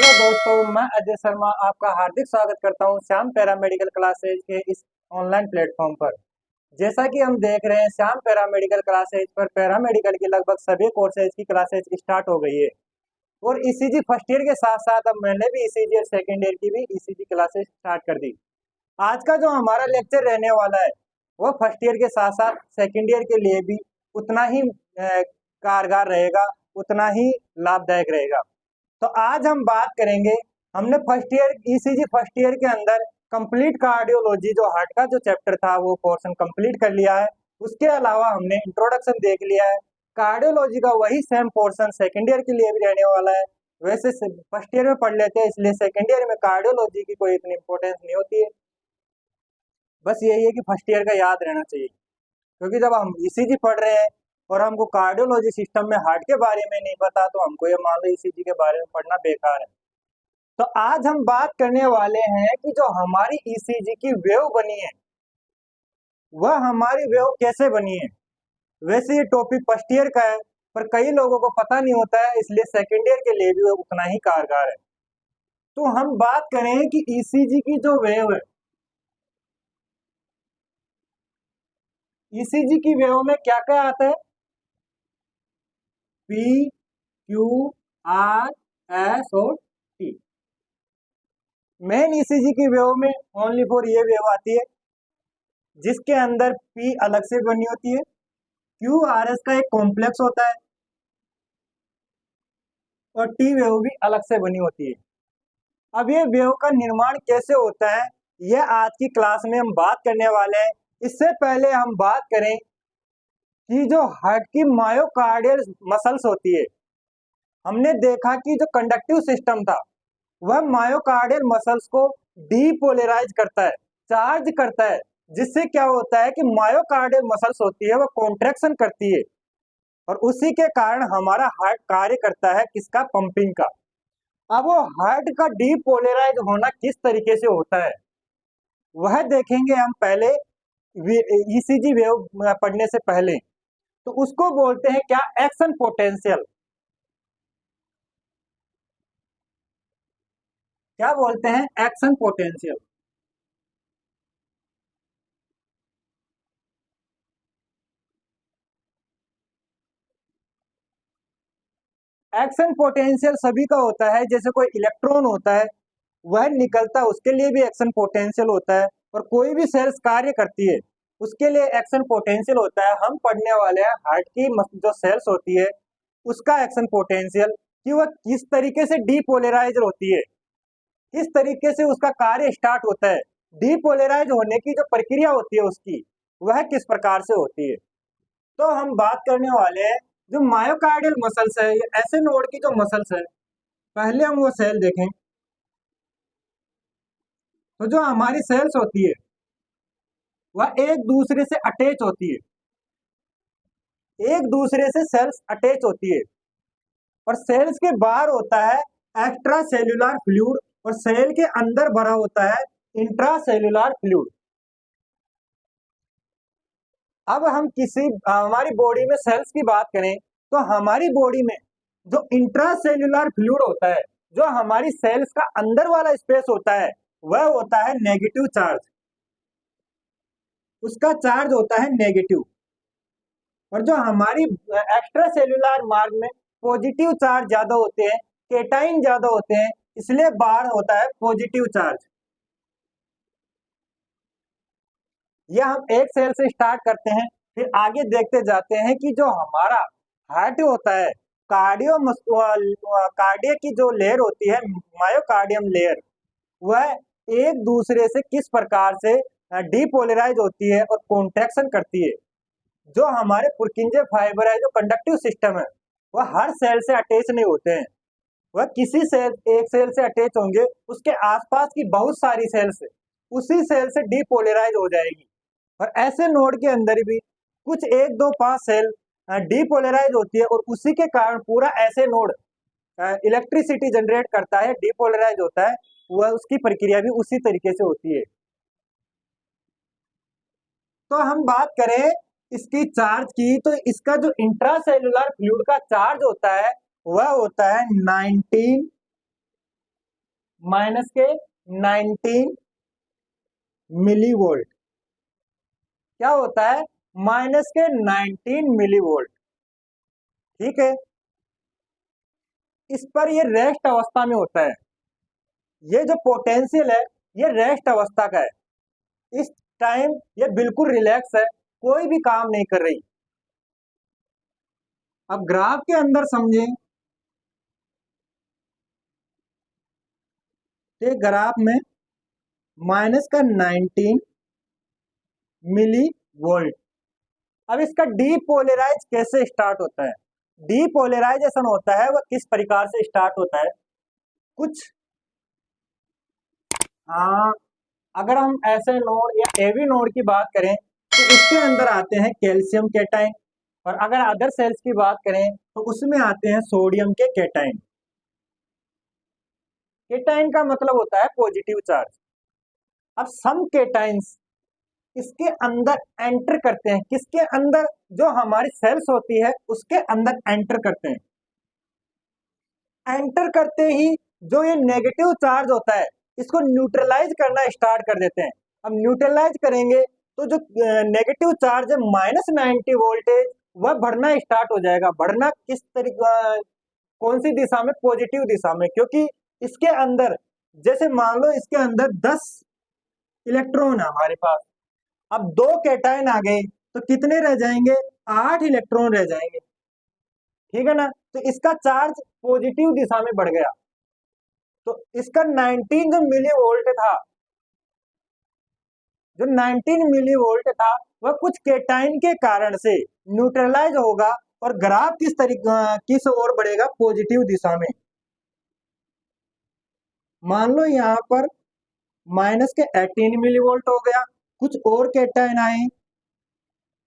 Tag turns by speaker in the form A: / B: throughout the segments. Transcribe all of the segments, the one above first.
A: Hello दोस्तों, मैं अजय शर्मा आपका हार्दिक स्वागत करता हूं श्याम पैरामेडिकल क्लासेज के इस ऑनलाइन प्लेटफॉर्म पर। जैसा कि हम देख रहे हैं, श्याम पैरामेडिकल क्लासेज पर पैरामेडिकल की लगभग सभी कोर्सेज की क्लासेज स्टार्ट हो गई है। और ईसीजी फर्स्ट ईयर के साथ साथ अब मैंने भी ईसीजी और सेकेंड ईयर की भी ईसीजी क्लासेज स्टार्ट कर दी। आज का जो हमारा लेक्चर रहने वाला है वो फर्स्ट ईयर के साथ साथ सेकेंड ईयर के लिए भी उतना ही कारगर रहेगा, उतना ही लाभदायक रहेगा। तो आज हम बात करेंगे, हमने first year ECG first year के अंदर कंप्लीट कार्डियोलॉजी जो हार्ट का जो चैप्टर था वो पोर्शन कंप्लीट कर लिया है। उसके अलावा हमने इंट्रोडक्शन देख लिया है। कार्डियोलॉजी का वही सेम पोर्शन सेकंड ईयर के लिए भी रहने वाला है। वैसे फर्स्ट ईयर में पढ़ लेते हैं, इसलिए सेकंड ईयर में कार्डियोलॉजी की कोई इतनी इंपॉर्टेंस नहीं होती है। बस यही है कि फर्स्ट ईयर का याद रहना चाहिए, क्योंकि जब हम ईसीजी पढ़ रहे हैं और हमको कार्डियोलॉजी सिस्टम में हार्ट के बारे में नहीं पता तो हमको ये मान लो ईसीजी के बारे में पढ़ना बेकार है। तो आज हम बात करने वाले हैं कि जो हमारी ईसीजी की वेव बनी है वह हमारी वेव कैसे बनी है। वैसे ये टॉपिक फर्स्ट ईयर का है, पर कई लोगों को पता नहीं होता है, इसलिए सेकेंड ईयर के लिए भी वो उतना ही कारगर है। तो हम बात करें कि ईसीजी की जो वेव है, ईसीजी की वेव में क्या क्या आता है? पी, क्यू, आर, एस और टी। मेन ईसीजी की वेव में ओनली फॉर ये वेव आती है जिसके अंदर पी अलग से बनी होती है, क्यू आर एस का एक कॉम्प्लेक्स होता है और टी वेव भी अलग से बनी होती है। अब ये वेव का निर्माण कैसे होता है यह आज की क्लास में हम बात करने वाले हैं। इससे पहले हम बात करें कि जो हार्ट की मायोकार्डियल मसल्स होती है, हमने देखा कि जो कंडक्टिव सिस्टम था वह मायोकार्डियल मसल्स को डीपोलराइज करता है, चार्ज करता है, जिससे क्या होता है कि मायोकार्डियल मसल्स होती है वह कॉन्ट्रैक्शन करती है और उसी के कारण हमारा हार्ट कार्य करता है किसका? पंपिंग का। अब वो हार्ट का डीपोलराइज होना किस तरीके से होता है वह देखेंगे हम पहले ईसीजी वेव पढ़ने से पहले। तो उसको बोलते हैं क्या? Action potential. क्या बोलते हैं? Action potential. एक्शन पोटेंशियल सभी का होता है, जैसे कोई इलेक्ट्रॉन होता है वह निकलता है उसके लिए भी एक्शन पोटेंशियल होता है, और कोई भी सेल्स कार्य करती है उसके लिए एक्शन पोटेंशियल होता है। हम पढ़ने वाले हैं हार्ट की जो सेल्स होती है उसका एक्शन पोटेंशियल, कि वह किस तरीके से डीपोलराइज होती है, किस तरीके से उसका कार्य स्टार्ट होता है, डीपोलराइज होने की जो प्रक्रिया होती है उसकी वह किस प्रकार से होती है। तो हम बात करने वाले हैं जो मायोकार्डियल मसल्स है, ये ऐसे नोड की जो मसल्स है। पहले हम वो सेल देखें। तो जो हमारी सेल्स होती है वह एक दूसरे से अटैच होती है, एक दूसरे से सेल्स अटैच होती है, और सेल्स के बाहर होता है एक्स्ट्रा सेल्यूलर फ्लूइड और सेल के अंदर भरा होता है इंट्रा सेल्यूलर फ्लूइड। अब हम किसी हमारी बॉडी में सेल्स की बात करें तो हमारी बॉडी में जो इंट्रा सेल्यूलर फ्लूइड होता है, जो हमारी सेल्स का अंदर वाला स्पेस होता है वह होता है नेगेटिव चार्ज, उसका चार्ज होता है नेगेटिव। और जो हमारी एक्स्ट्रा सेल्यूलर मार्ग में पॉजिटिव चार्ज ज्यादा होते हैं, केटाइन ज्यादा होते हैं, इसलिए बाहर होता है पॉजिटिव चार्ज। यह हम एक सेल से स्टार्ट करते हैं, फिर आगे देखते जाते हैं कि जो हमारा हार्ट होता है, कार्डियक की जो लेयर होती है, मायोकार्डियम लेयर, वह एक दूसरे से किस प्रकार से डीपोलराइज होती है और कॉन्ट्रैक्शन करती है। जो हमारे पुरकिंजे फाइबर है, जो कंडक्टिव सिस्टम है, वह हर सेल से अटैच नहीं होते हैं, वह किसी सेल एक सेल से अटैच होंगे, उसके आसपास की बहुत सारी सेल से उसी सेल से डीपोलराइज हो जाएगी। और ऐसे नोड के अंदर भी कुछ एक दो पांच सेल डीपोलराइज होती है और उसी के कारण पूरा ऐसे नोड इलेक्ट्रिसिटी जनरेट करता है, डीपोलराइज होता है, वह उसकी प्रक्रिया भी उसी तरीके से होती है। तो हम बात करें इसकी चार्ज की, तो इसका जो इंट्रासेल्युलर फ्लूइड का चार्ज होता है वह होता है 19 माइनस के 19 मिली वोल्ट। क्या होता है? माइनस के 19 मिली वोल्ट। ठीक है, इस पर ये रेस्ट अवस्था में होता है। ये जो पोटेंशियल है ये रेस्ट अवस्था का है। इस टाइम ये बिल्कुल रिलैक्स है, कोई भी काम नहीं कर रही। अब ग्राफ के अंदर समझें तो ग्राफ में माइनस का 19 मिली वोल्ट। अब इसका डीपोलराइज कैसे स्टार्ट होता है? डीपोलराइजेशन होता है वह किस प्रकार से स्टार्ट होता है? कुछ हाँ, अगर हम ऐसे नोड या एवी नोड की बात करें तो इसके अंदर आते हैं कैल्शियम कैटाइन, और अगर अदर सेल्स की बात करें तो उसमें आते हैं सोडियम के कैटाइन। कैटाइन का मतलब होता है पॉजिटिव चार्ज। अब सम कैटाइन्स इसके अंदर एंटर करते हैं। किसके अंदर? जो हमारी सेल्स होती है उसके अंदर एंटर करते हैं। एंटर करते ही जो ये नेगेटिव चार्ज होता है इसको न्यूट्रलाइज करना स्टार्ट कर देते हैं। अब न्यूट्रलाइज करेंगे तो जो नेगेटिव चार्ज है -90 वोल्टेज वह बढ़ना स्टार्ट हो जाएगा। बढ़ना किस तरीके, कौन सी दिशा में? पॉजिटिव दिशा में, क्योंकि इसके अंदर, जैसे मान लो इसके अंदर 10 इलेक्ट्रॉन है हमारे पास। अब 2 कैटायन आ गए तो कितने रह जाएंगे? 8 इलेक्ट्रॉन रह जाएंगे। ठीक है ना? तो इसका चार्ज पॉजिटिव दिशा में बढ़ गया। तो इसका 19 जो मिली वोल्ट था, जो 19 मिली वोल्ट था वह कुछ कैटायन के कारण से न्यूट्रलाइज होगा और ग्राफ किस तरीके किस ओर बढ़ेगा? पॉजिटिव दिशा में। मान लो यहाँ पर माइनस के 18 मिली वोल्ट हो गया, कुछ और कैटायन आए,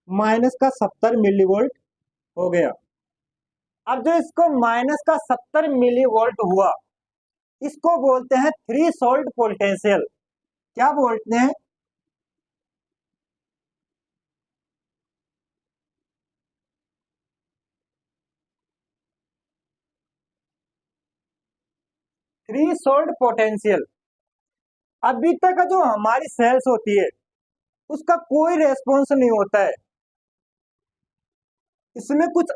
A: माइनस का 70 मिली वोल्ट हो गया। अब जो इसको माइनस का 70 मिली वोल्ट हुआ इसको बोलते हैं थ्रीशोल्ड पोटेंशियल। क्या बोलते हैं? Threshold potential. अभी तक जो हमारी सेल्स होती है उसका कोई रेस्पॉन्स नहीं होता है। इसमें कुछ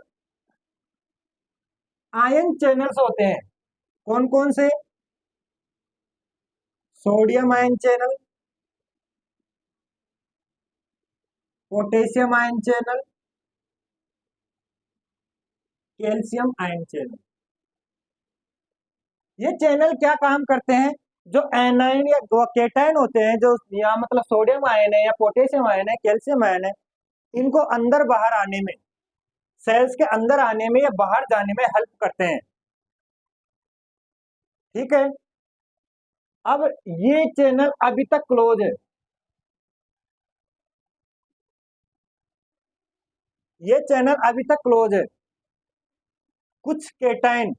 A: आयन चैनल्स होते हैं। कौन कौन से? Sodium ion channel, potassium ion channel, calcium ion channel. ये चैनल क्या काम करते हैं? जो एनायन या कैटायन होते हैं, जो या मतलब सोडियम आयन है या पोटेशियम आयन है, कैल्शियम आयन है, इनको अंदर बाहर आने में, सेल्स के अंदर आने में या बाहर जाने में हेल्प करते हैं। ठीक है, अब ये चैनल अभी तक क्लोज है। ये चैनल अभी तक क्लोज है। कुछ कैटायन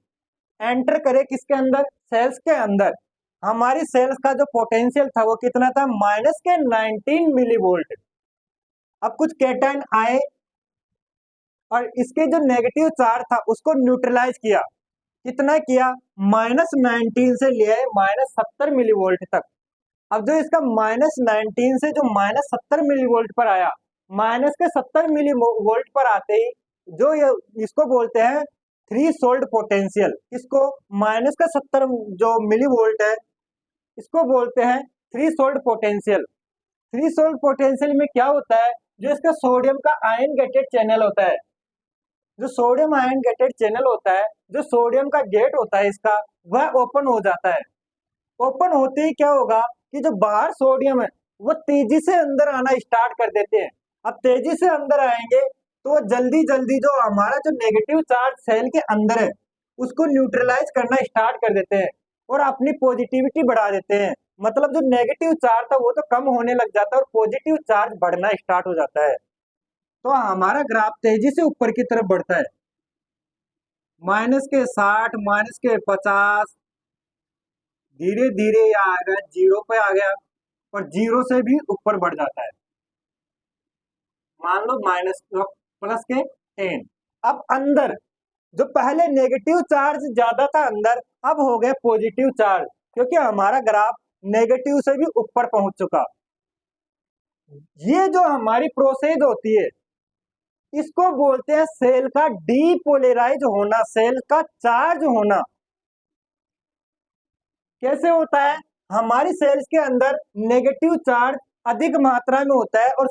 A: एंटर करे किसके अंदर? सेल्स के अंदर। हमारी सेल्स का जो पोटेंशियल था वो कितना था? माइनस के 19 मिली वोल्ट। अब कुछ कैटायन आए और इसके जो नेगेटिव चार्ज था उसको न्यूट्रलाइज किया। कितना किया? -19 से ले आए -70 मिली वोल्ट तक। अब जो इसका -19 से जो -70 मिली वोल्ट पर आया, माइनस के 70 मिली वोल्ट पर आते ही जो ये इसको बोलते हैं थ्रीशोल्ड पोटेंशियल। इसको माइनस का 70 जो मिली वोल्ट है इसको बोलते हैं थ्रीशोल्ड पोटेंशियल। थ्रीशोल्ड पोटेंशियल में क्या होता है? जो इसका सोडियम का आयन गेटेड चैनल होता है, जो सोडियम आयन गेटेड चैनल होता है, जो सोडियम का गेट होता है इसका, वह ओपन हो जाता है। ओपन होते ही क्या होगा कि जो बाहर सोडियम है वो तेजी से अंदर आना स्टार्ट कर देते हैं। अब तेजी से अंदर आएंगे तो जल्दी जल्दी जो हमारा जो नेगेटिव चार्ज सेल के अंदर है उसको न्यूट्रलाइज करना स्टार्ट कर देते हैं और अपनी पॉजिटिविटी बढ़ा देते हैं। मतलब जो नेगेटिव चार्ज था वो तो कम होने लग जाता है और पॉजिटिव चार्ज बढ़ना स्टार्ट हो जाता है। तो हमारा ग्राफ तेजी से ऊपर की तरफ बढ़ता है। माइनस के 60, माइनस के 50, धीरे धीरे ये आ गया, जीरो पे आ गया और जीरो से भी ऊपर बढ़ जाता है। मान लो माइनस प्लस के 10। अब अंदर जो पहले नेगेटिव चार्ज ज्यादा था अंदर, अब हो गया पॉजिटिव चार्ज। क्योंकि हमारा ग्राफ नेगेटिव से भी ऊपर पहुंच चुका। ये जो हमारी प्रोसेस होती है इसको बोलते हैं सेल का डीपोलराइज होना, सेल का चार्ज होना। कैसे होता है? हमारी सेल्स के अंदर नेगेटिव चार्ज अधिक मात्रा में होता है और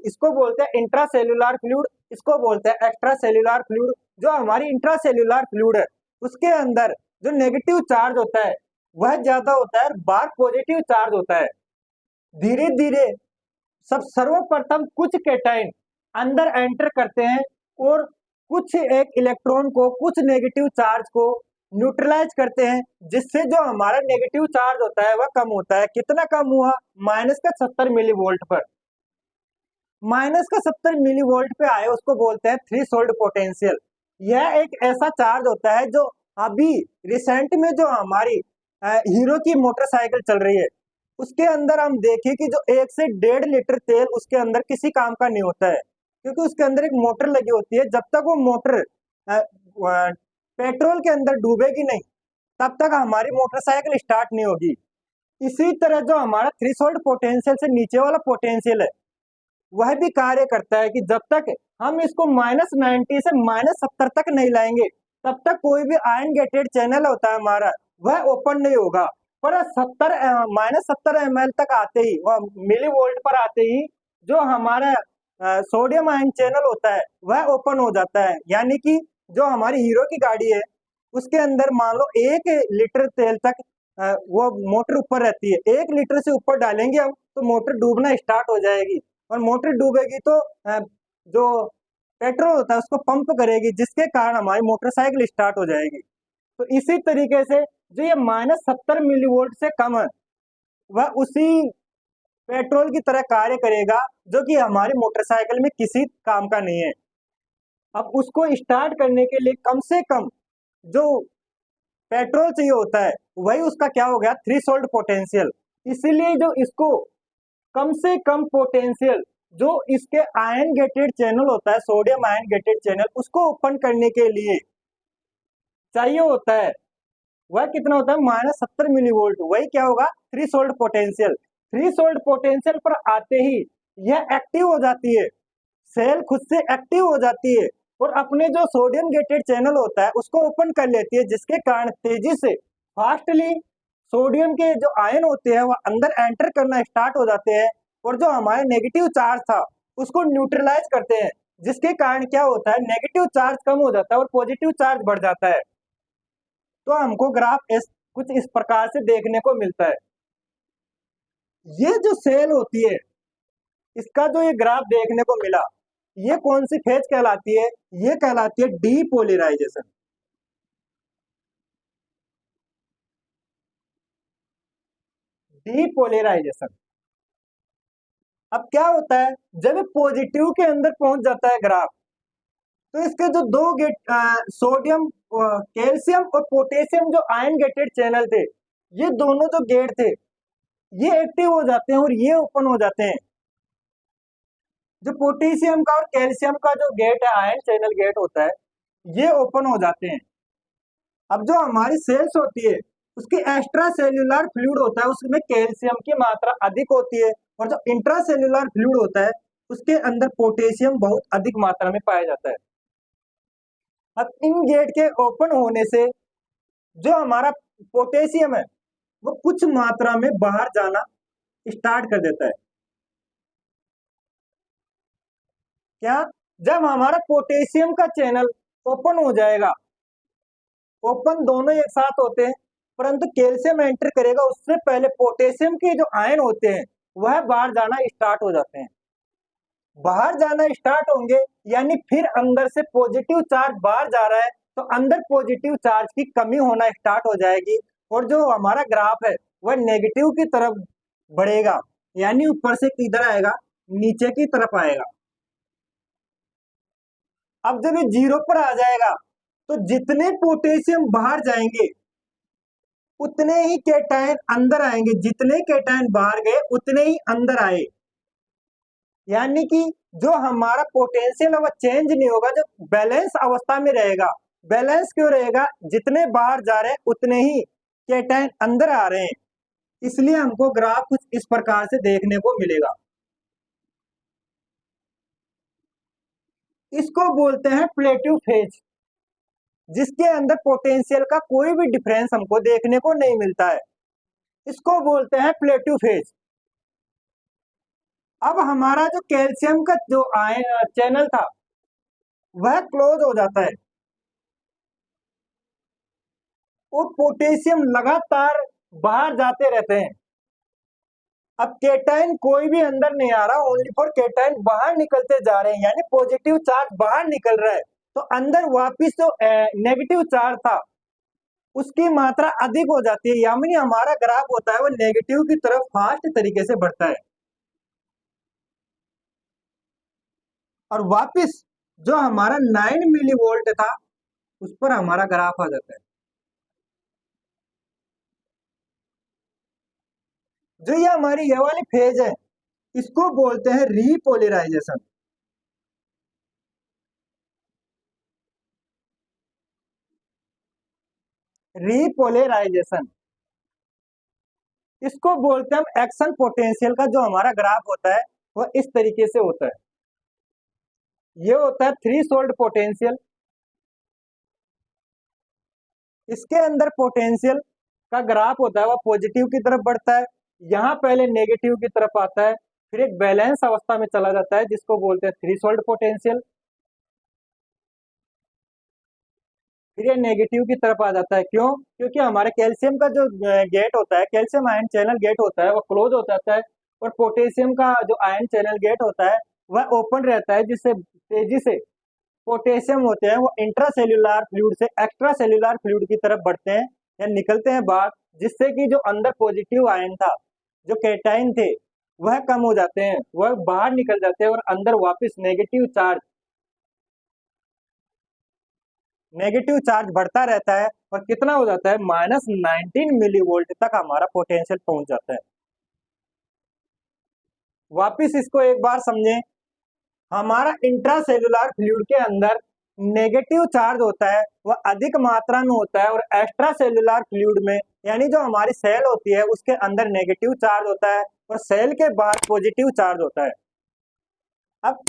A: इसको बोलते हैं इंट्रासेल्युलर फ्लूइड, इसको बोलते हैं एक्स्ट्रा सेल्युलर फ्लूइड। जो हमारी इंट्रासेल्युलर फ्लूइड है उसके अंदर जो नेगेटिव चार्ज होता है वह ज्यादा होता है, बाहर पॉजिटिव चार्ज होता है। धीरे धीरे सब सर्वप्रथम कुछ कैटाइन अंदर एंटर करते हैं और कुछ एक इलेक्ट्रॉन को, कुछ नेगेटिव चार्ज को न्यूट्रलाइज करते हैं, जिससे जो हमारा नेगेटिव चार्ज होता है वह कम होता है। कितना कम हुआ? माइनस का 70 मिली वोल्ट पर। माइनस का 70 मिली वोल्ट पे आए उसको बोलते हैं थ्रेशोल्ड पोटेंशियल। यह एक ऐसा चार्ज होता है जो अभी रिसेंट में जो हमारी हीरो की मोटरसाइकिल चल रही है उसके अंदर हम देखें कि जो 1 से 1.5 लीटर तेल उसके अंदर किसी काम का नहीं होता है, क्योंकि उसके अंदर एक मोटर लगी होती है। जब तक वो मोटर पेट्रोल के अंदर डूबेगी नहीं तब तक हमारी मोटरसाइकिल स्टार्ट नहीं होगी। इसी तरह जो हमारा थ्रेशोल्ड पोटेंशियल से नीचे वाला पोटेंशियल है वह भी कार्य करता है कि जब तक हम इसको -90 से -70 तक नहीं लाएंगे तब तक कोई भी आयन गेटेड चैनल होता है हमारा वह ओपन नहीं होगा। पर -70 ml तक आते ही, मिली वोल्ट पर आते ही जो हमारा सोडियम आयन चैनल होता है वह ओपन हो जाता है। यानी कि जो हमारी हीरो की गाड़ी है उसके अंदर मान लो 1 लीटर तेल तक वो मोटर ऊपर रहती है। 1 लीटर से ऊपर डालेंगे हम तो मोटर डूबना स्टार्ट हो जाएगी और मोटर डूबेगी तो जो पेट्रोल होता है उसको पंप करेगी, जिसके कारण हमारी मोटरसाइकिल स्टार्ट हो जाएगी। तो इसी तरीके से जो ये -70 मिली वोल्ट से कम है वह उसी पेट्रोल की तरह कार्य करेगा जो कि हमारी मोटरसाइकिल में किसी काम का नहीं है। अब उसको स्टार्ट करने के लिए कम से कम जो पेट्रोल चाहिए होता है वही उसका क्या हो गया? Threshold potential. इसीलिए जो इसको कम से कम पोटेंशियल जो इसके आयन गेटेड चैनल होता है, सोडियम आयन गेटेड चैनल, उसको ओपन करने के लिए चाहिए होता है वह कितना होता है? -70 मिली वोल्ट। वही क्या होगा? Threshold potential. थ्रेशोल्ड पोटेंशियल पर आते ही यह एक्टिव हो जाती है, सेल खुद से एक्टिव हो जाती है और अपने जो सोडियम गेटेड चैनल होता है उसको ओपन कर लेती है, जिसके कारण तेजी से फास्टली सोडियम के जो आयन होते हैं वह अंदर एंटर करना स्टार्ट हो जाते हैं और जो हमारे नेगेटिव चार्ज था उसको न्यूट्रलाइज करते हैं, जिसके कारण क्या होता है? नेगेटिव चार्ज कम हो जाता है और पॉजिटिव चार्ज बढ़ जाता है। तो हमको ग्राफ कुछ इस प्रकार से देखने को मिलता है। ये जो सेल होती है इसका जो ये ग्राफ देखने को मिला, ये कौन सी फेज कहलाती है? ये कहलाती है डीपोलराइजेशन। डीपोलराइजेशन। अब क्या होता है जब पॉजिटिव के अंदर पहुंच जाता है ग्राफ तो इसके जो दो गेट सोडियम, कैल्शियम और पोटेशियम जो आयन गेटेड चैनल थे, ये दोनों जो गेट थे ये एक्टिव हो जाते हैं और ये ओपन हो जाते हैं। जो पोटेशियम का और कैल्शियम का जो गेट है, आयन चैनल गेट होता है, ये ओपन हो जाते हैं। अब जो हमारी सेल्स होती है उसकी एक्स्ट्रा सेल्यूलर फ्लूइड होता है, उसमें कैल्शियम की मात्रा अधिक होती है और जो इंट्रा सेल्यूलर फ्लूइड होता है उसके अंदर पोटेशियम बहुत अधिक मात्रा में पाया जाता है। अब इन गेट के ओपन होने से जो हमारा पोटेशियम है वो कुछ मात्रा में बाहर जाना स्टार्ट कर देता है। क्या? जब हमारा पोटेशियम का चैनल ओपन हो जाएगा, ओपन दोनों एक साथ होते हैं, परंतु कैल्शियम एंटर करेगा उससे पहले पोटेशियम के जो आयन होते हैं वह बाहर जाना स्टार्ट हो जाते हैं। बाहर जाना स्टार्ट होंगे यानी फिर अंदर से पॉजिटिव चार्ज बाहर जा रहा है तो अंदर पॉजिटिव चार्ज की कमी होना स्टार्ट हो जाएगी और जो हमारा ग्राफ है वह नेगेटिव की तरफ बढ़ेगा, यानी ऊपर से किधर आएगा? नीचे की तरफ आएगा। अब जब ये 0 पर आ जाएगा तो जितने पोटेशियम बाहर जाएंगे उतने ही कैटायन अंदर आएंगे, जितने कैटायन बाहर गए उतने ही अंदर आए। यानी कि जो हमारा पोटेंशियल है वह चेंज नहीं होगा, जो बैलेंस अवस्था में रहेगा। बैलेंस क्यों रहेगा? जितने बाहर जा रहे हैं उतने ही कैटायन अंदर आ रहे हैं, इसलिए हमको ग्राफ कुछ इस प्रकार से देखने को मिलेगा। इसको बोलते हैं प्लेटिव फेज, जिसके अंदर पोटेंशियल का कोई भी डिफरेंस हमको देखने को नहीं मिलता है, इसको बोलते हैं प्लेटिव फेज। अब हमारा जो कैल्शियम का जो चैनल था वह क्लोज हो जाता है और पोटेशियम लगातार बाहर जाते रहते हैं। अब केटाइन कोई भी अंदर नहीं आ रहा, ओनली फॉर केटाइन बाहर निकलते जा रहे हैं, यानी पॉजिटिव चार्ज बाहर निकल रहा है, तो अंदर वापिस जो नेगेटिव चार्ज था उसकी मात्रा अधिक हो जाती है, यानी हमारा ग्राफ होता है वो नेगेटिव की तरफ फास्ट तरीके से बढ़ता है और वापिस जो हमारा 9 मिली वोल्ट था उस पर हमारा ग्राफ आ जाता है। जो ये हमारी ये वाली फेज है इसको बोलते हैं रीपोलराइजेशन। रीपोलराइजेशन इसको बोलते हैं हम एक्शन पोटेंशियल का जो हमारा ग्राफ होता है वह इस तरीके से होता है। ये होता है थ्रीशोल्ड पोटेंशियल, इसके अंदर पोटेंशियल का ग्राफ होता है वह पॉजिटिव की तरफ बढ़ता है, यहाँ पहले नेगेटिव की तरफ आता है, फिर एक बैलेंस अवस्था में चला जाता है जिसको बोलते हैं थ्रीशोल्ड पोटेंशियल, फिर ये नेगेटिव की तरफ आ जाता है। क्यों? क्योंकि हमारे कैल्शियम का जो गेट होता है, कैल्शियम आयन चैनल गेट होता है, वह क्लोज हो जाता है और पोटेशियम का जो आयन चैनल गेट होता है वह ओपन रहता है, जिससे तेजी से पोटेशियम होते हैं वो इंट्रासेल्यूलर फ्लूइड से एक्स्ट्रा सेल्यूलर फ्लूइड की तरफ बढ़ते हैं या निकलते हैं बाहर, जिससे कि जो अंदर पॉजिटिव आयन था, जो कैटाइन थे, वह कम हो जाते हैं, वह बाहर निकल जाते हैं और अंदर वापस नेगेटिव चार्ज बढ़ता रहता है और कितना हो जाता है -19 मिली वोल्ट तक हमारा पोटेंशियल पहुंच जाता है। वापिस इसको एक बार समझें, हमारा इंट्रासेल्युलर फ्लूइड के अंदर नेगेटिव चार्ज होता है वह अधिक मात्रा में होता है और एक्स्ट्रा सेल्युलर फ्लूइड में, यानी जो हमारी सेल होती है उसके अंदर नेगेटिव चार्ज होता है और सेल के बाहर पॉजिटिव चार्ज होता है। अब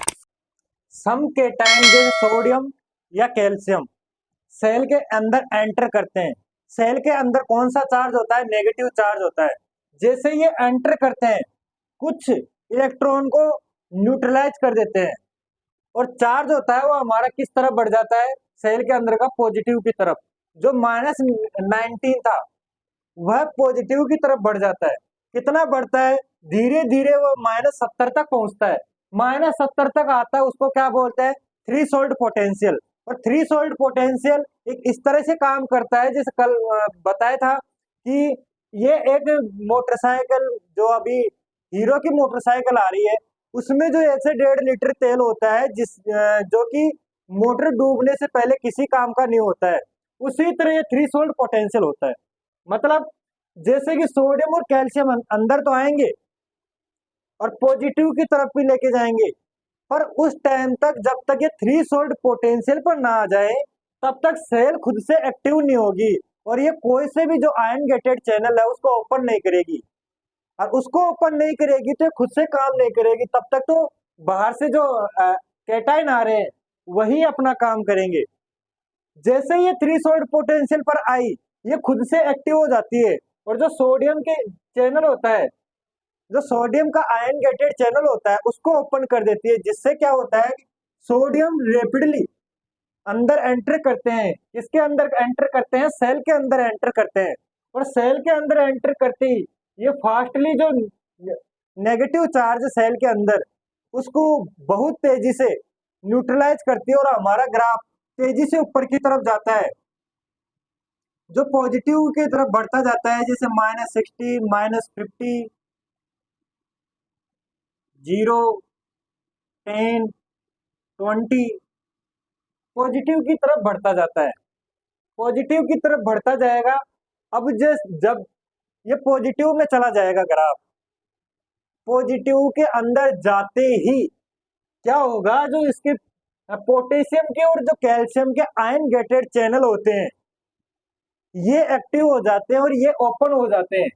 A: सम केटाइन जैसे सोडियम या कैल्शियम सेल के अंदर एंटर करते हैं, सेल के अंदर कौन सा चार्ज होता है? नेगेटिव चार्ज होता है। जैसे ये एंटर करते हैं कुछ इलेक्ट्रॉन को न्यूट्रलाइज कर देते हैं और चार्ज होता है वो हमारा किस तरफ बढ़ जाता है? सेल के अंदर का पॉजिटिव की तरफ। जो -19 था वह पॉजिटिव की तरफ बढ़ जाता है। कितना बढ़ता है? धीरे धीरे वो -70 तक पहुंचता है। -70 तक आता है, उसको क्या बोलते हैं? Threshold potential. और थ्रीशोल्ड पोटेंशियल एक इस तरह से काम करता है, जैसे कल बताया था कि ये एक मोटरसाइकिल जो अभी हीरो की मोटरसाइकिल आ रही है उसमें जो ऐसे 1.5 लीटर तेल होता है जो कि मोटर डूबने से पहले किसी काम का नहीं होता है, उसी तरह ये थ्रीशोल्ड पोटेंशियल होता है। मतलब जैसे कि सोडियम और कैल्शियम अंदर तो आएंगे और पॉजिटिव की तरफ भी लेके जाएंगे, पर उस टाइम तक जब तक ये थ्रीशोल्ड पोटेंशियल पर ना आ जाए तब तक सेल खुद से एक्टिव नहीं होगी और ये कोई से भी जो आयन गेटेड चैनल है उसको ओपन नहीं करेगी, और उसको ओपन नहीं करेगी तो खुद से काम नहीं करेगी। तब तक तो बाहर से जो कैटाइन आ रहे हैं वही अपना काम करेंगे। जैसे ये थ्रीशोल्ड पोटेंशियल पर आई ये खुद से एक्टिव हो जाती है और जो सोडियम के चैनल होता है, जो सोडियम का आयन गेटेड चैनल होता है उसको ओपन कर देती है, जिससे क्या होता है सोडियम रेपिडली अंदर एंटर करते हैं। किसके अंदर एंटर करते हैं? सेल के अंदर एंटर करते हैं और सेल के अंदर एंटर करते ही ये फास्टली जो नेगेटिव चार्ज सेल के अंदर उसको बहुत तेजी से न्यूट्रलाइज करती है और हमारा ग्राफ तेजी से ऊपर की तरफ जाता है, जो पॉजिटिव की तरफ बढ़ता जाता है, जैसे -60, -50, 0, 10, 20 पॉजिटिव की तरफ बढ़ता जाता है, पॉजिटिव की तरफ बढ़ता जाएगा। अब जब ये पॉजिटिव में चला जाएगा ग्राफ, पॉजिटिव के अंदर जाते ही क्या होगा, जो इसके पोटेशियम के और जो कैल्शियम के आयन गेटेड चैनल होते हैं ये एक्टिव हो जाते हैं और ये ओपन हो जाते हैं।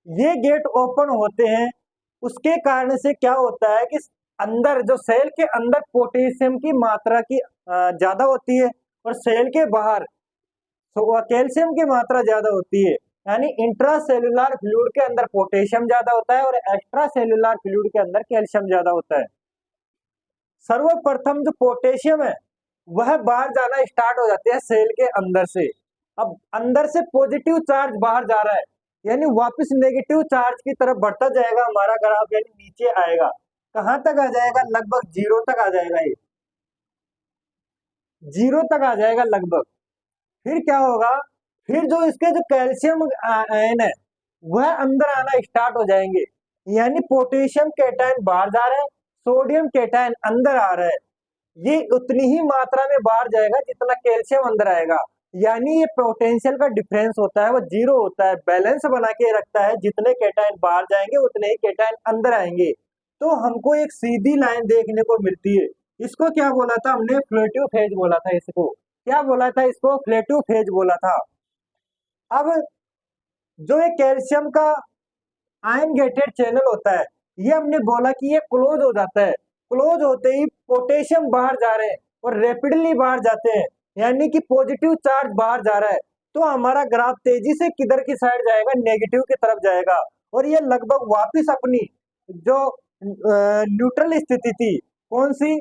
A: ये गेट ओपन होते हैं, उसके कारण से क्या होता है कि अंदर जो सेल के अंदर पोटेशियम की मात्रा की ज्यादा होती है और सेल के बाहर तो कैल्शियम की मात्रा ज्यादा होती है। यानी इंट्रा सेल्यूलर फ्लूइड के अंदर पोटेशियम ज्यादा होता है और एक्स्ट्रा सेल्यूलर फ्लूइड के अंदर कैल्शियम ज्यादा होता है। सर्वप्रथम जो पोटेशियम है वह बाहर जाना स्टार्ट हो जाते हैं सेल के अंदर से। अब अंदर से पॉजिटिव चार्ज बाहर जा रहा है, यानी वापस नेगेटिव चार्ज की तरफ बढ़ता जाएगा हमारा ग्राफ, यानी नीचे आएगा। कहां तक आ जाएगा? लगभग जीरो तक आ जाएगा, ये जीरो तक आ जाएगा लगभग। फिर क्या होगा? फिर जो इसके जो कैल्शियम आयन है वह अंदर आना स्टार्ट हो जाएंगे, यानी पोटेशियम कैटायन बाहर जा रहा है, सोडियम कैटायन अंदर आ रहा है। ये उतनी ही मात्रा में बाहर जाएगा जितना कैल्शियम अंदर आएगा। यानी ये पोटेंशियल का डिफरेंस होता है वो जीरो होता है, बैलेंस बना के रखता है। जितने कैटायन बाहर जाएंगे उतने ही कैटायन अंदर आएंगे। तो हमको एक सीधी लाइन देखने को मिलती है। इसको क्या बोला था हमने? फ्लैटिव फेज बोला था। इसको क्या बोला था? इसको फ्लैटिव फेज बोला था। अब जो ये कैल्शियम का आयन गेटेड चैनल होता है, ये हमने बोला कि ये क्लोज हो जाता है। क्लोज होते ही पोटेशियम बाहर जा रहे हैं और रैपिडली बाहर जाते हैं, यानी कि पॉजिटिव चार्ज बाहर जा रहा है। तो हमारा ग्राफ तेजी से किधर की साइड जाएगा? नेगेटिव की तरफ जाएगा। और ये लगभग वापस अपनी जो न्यूट्रल स्थिति थी, कौन सी?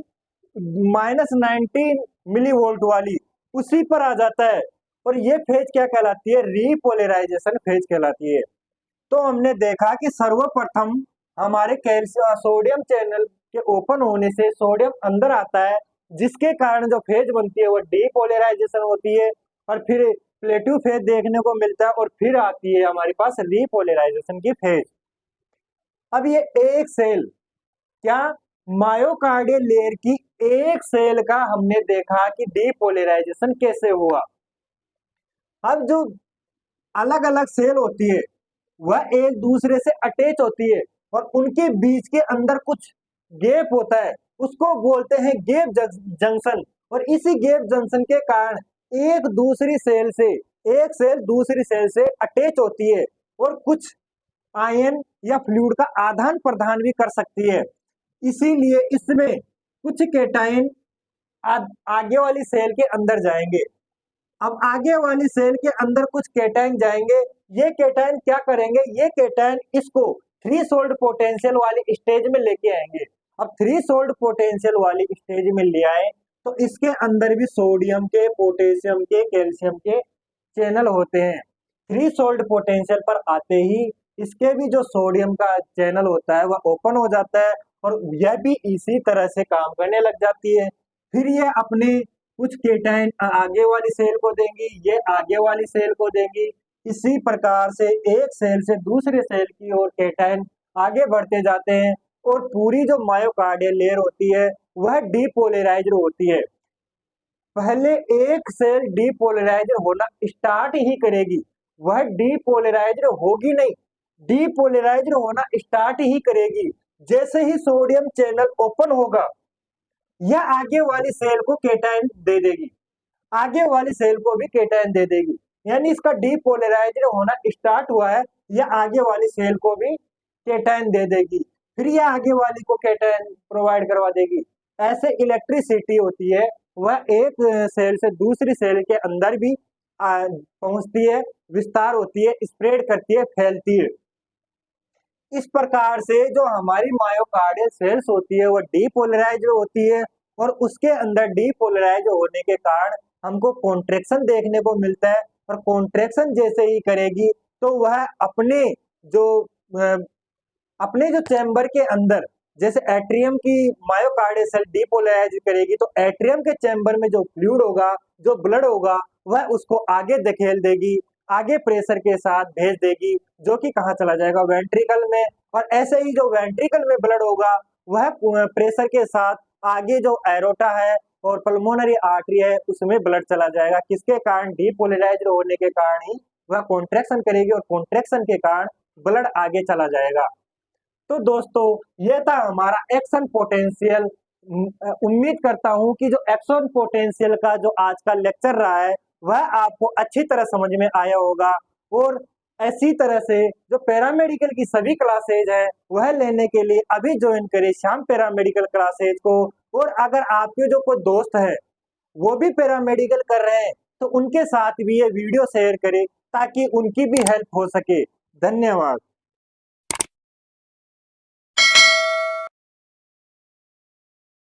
A: -19 मिली वोल्ट वाली, उसी पर आ जाता है। और ये फेज क्या कहलाती है? रीपोलराइजेशन फेज कहलाती है। तो हमने देखा कि सर्वप्रथम हमारे कैल्शियम सोडियम चैनल के ओपन होने से सोडियम अंदर आता है, जिसके कारण जो फेज बनती है वो डीपोलराइजेशन होती है। और फिर प्लेटिव फेज देखने को मिलता है और फिर आती है हमारे पास रीपोलराइजेशन की फेज। अब ये एक सेल, क्या मायोकार्डियल लेयर की एक सेल का हमने देखा कि डीपोलराइजेशन कैसे हुआ। अब जो अलग अलग सेल होती है वह एक दूसरे से अटैच होती है और उनके बीच के अंदर कुछ गैप होता है, उसको बोलते हैं गैप जंक्शन। और इसी गैप जंक्शन के कारण एक सेल दूसरी सेल से अटैच होती है और कुछ आयन या फ्लूइड का आदान प्रदान भी कर सकती है। इसीलिए इसमें कुछ कैटायन आगे वाली सेल के अंदर जाएंगे। अब आगे वाली सेल के अंदर कुछ कैटायन जाएंगे। ये कैटायन क्या करेंगे? ये कैटायन इसको थ्रीशोल्ड पोटेंशियल वाली स्टेज में लेके आएंगे। अब थ्रीशोल्ड पोटेंशियल वाली स्टेज में ले आए तो इसके अंदर भी सोडियम के, पोटेशियम के, कैल्शियम के चैनल होते हैं। थ्रीशोल्ड पोटेंशियल पर आते ही इसके भी जो सोडियम का चैनल होता है वह ओपन हो जाता है और यह भी इसी तरह से काम करने लग जाती है। फिर ये अपने कुछ केटाइन आगे वाली सेल को देंगी, ये आगे वाली सेल को देंगी। इसी प्रकार से एक सेल से दूसरे सेल की ओर केटाइन आगे बढ़ते जाते हैं और पूरी जो मायोकार्डियल लेयर होती है वह डीपोलराइज्ड होती है। पहले एक सेल डीपोलराइज्ड होना स्टार्ट ही करेगी, वह डीपोलराइज्ड होगी नहीं, डीपोलराइज्ड होना स्टार्ट ही करेगी जैसे ही सोडियम चैनल ओपन होगा। यह आगे वाली सेल को केटायन दे देगी, आगे वाली सेल को भी केटायन दे देगी, यानी इसका डीपोलराइज्ड होना स्टार्ट हुआ है। यह आगे वाली सेल को भी केटायन दे देगी, फिर यह आगे वाली को केटायन प्रोवाइड करवा देगी। ऐसे इलेक्ट्रिसिटी होती है वह एक सेल से दूसरी सेल के अंदर भी पहुंचती है, विस्तार होती है, स्प्रेड करती है, फैलती है। इस प्रकार से जो हमारी मायोकार्डियल सेल्स होती है वो डीपोलराइज होती है और उसके अंदर डीपोलराइज होने के कारण हमको कॉन्ट्रैक्शन देखने को मिलता है। और कॉन्ट्रैक्शन जैसे ही करेगी तो वह जो अ, अपने जो चैम्बर के अंदर, जैसे एट्रियम की मायोकार्डियल सेल डीपोलराइज करेगी तो एट्रियम के चैम्बर में जो फ्लूइड होगा, जो ब्लड होगा, वह उसको आगे धकेल देगी, आगे प्रेशर के साथ भेज देगी, जो कि कहाँ चला जाएगा? वेंट्रिकल में। और ऐसे ही जो वेंट्रिकल में ब्लड होगा वह प्रेशर के साथ आगे जो एरोटा है और पल्मोनरी आर्टरी है उसमें ब्लड चला जाएगा। किसके कारण? डीपोलराइज्ड होने के कारण ही वह कॉन्ट्रैक्शन करेगी और कॉन्ट्रैक्शन के कारण ब्लड आगे चला जाएगा। तो दोस्तों ये था हमारा एक्शन पोटेंशियल। उम्मीद करता हूं कि जो एक्शन पोटेंशियल का जो आज का लेक्चर रहा है वह आपको अच्छी तरह समझ में आया होगा। और ऐसी तरह से जो पैरामेडिकल की सभी क्लासेज है वह लेने के लिए अभी ज्वाइन करें श्याम पैरामेडिकल क्लासेज को। और अगर आपके जो कोई दोस्त है वो भी पैरामेडिकल कर रहे हैं तो उनके साथ भी ये वीडियो शेयर करें ताकि उनकी भी हेल्प हो सके। धन्यवाद।